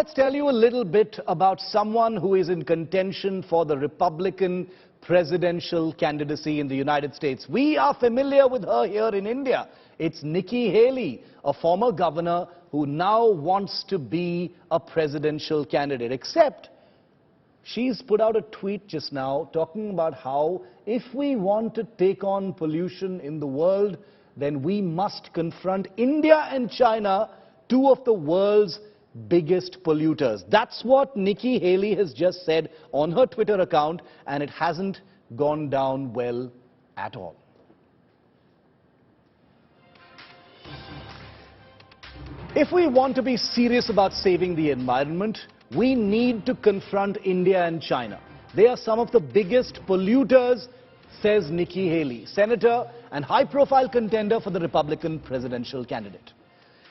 let's tell you a little bit about someone who is in contention for the Republican presidential candidacy in the United States. We are familiar with her here in India. It's Nikki Haley, a former governor who now wants to be a presidential candidate. Except she's put out a tweet just now talking about how if we want to take on pollution in the world, then we must confront India and China, two of the world's biggest polluters. That's what Nikki Haley has just said on her Twitter account, and it hasn't gone down well at all. If we want to be serious about saving the environment, we need to confront India and China. They are some of the biggest polluters, says Nikki Haley, senator and high-profile contender for the Republican presidential candidate.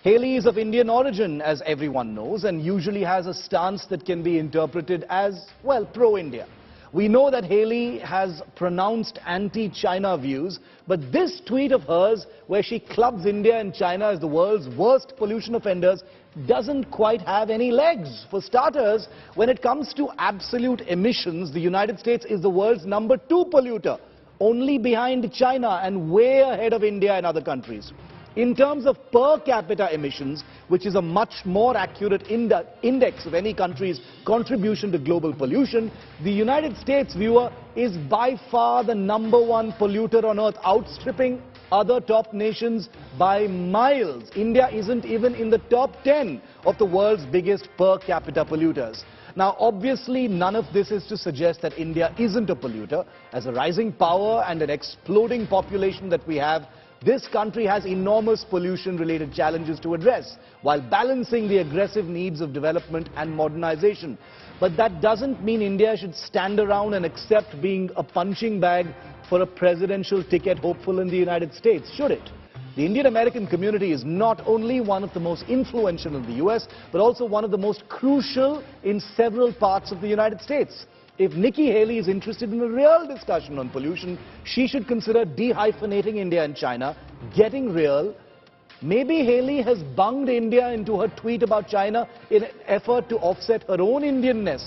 Haley is of Indian origin, as everyone knows, and usually has a stance that can be interpreted as, well, pro-India. We know that Haley has pronounced anti-China views, but this tweet of hers, where she clubs India and China as the world's worst pollution offenders, doesn't quite have any legs. For starters, when it comes to absolute emissions, the United States is the world's #2 polluter, only behind China and way ahead of India and other countries. In terms of per capita emissions, which is a much more accurate index of any country's contribution to global pollution, the United States, viewer, is by far the #1 polluter on earth, outstripping other top nations by miles. India isn't even in the top 10 of the world's biggest per capita polluters. Now, obviously, none of this is to suggest that India isn't a polluter. As a rising power and an exploding population that we have, this country has enormous pollution-related challenges to address, while balancing the aggressive needs of development and modernization. But that doesn't mean India should stand around and accept being a punching bag for a presidential ticket hopeful in the United States, should it? The Indian-American community is not only one of the most influential in the US, but also one of the most crucial in several parts of the United States. If Nikki Haley is interested in a real discussion on pollution, she should consider dehyphenating India and China, getting real. Maybe Haley has bunged India into her tweet about China in an effort to offset her own Indianness.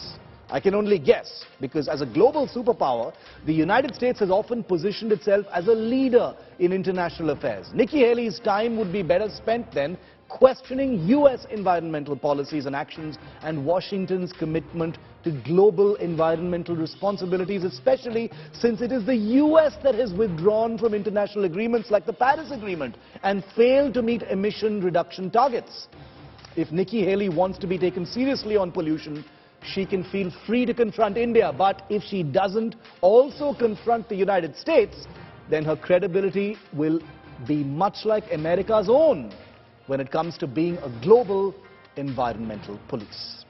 I can only guess, because as a global superpower, the United States has often positioned itself as a leader in international affairs. Nikki Haley's time would be better spent then questioning US environmental policies and actions and Washington's commitment to global environmental responsibilities, especially since it is the US that has withdrawn from international agreements like the Paris Agreement and failed to meet emission reduction targets. If Nikki Haley wants to be taken seriously on pollution, she can feel free to confront India, but if she doesn't also confront the United States, then her credibility will be much like America's own when it comes to being a global environmental police.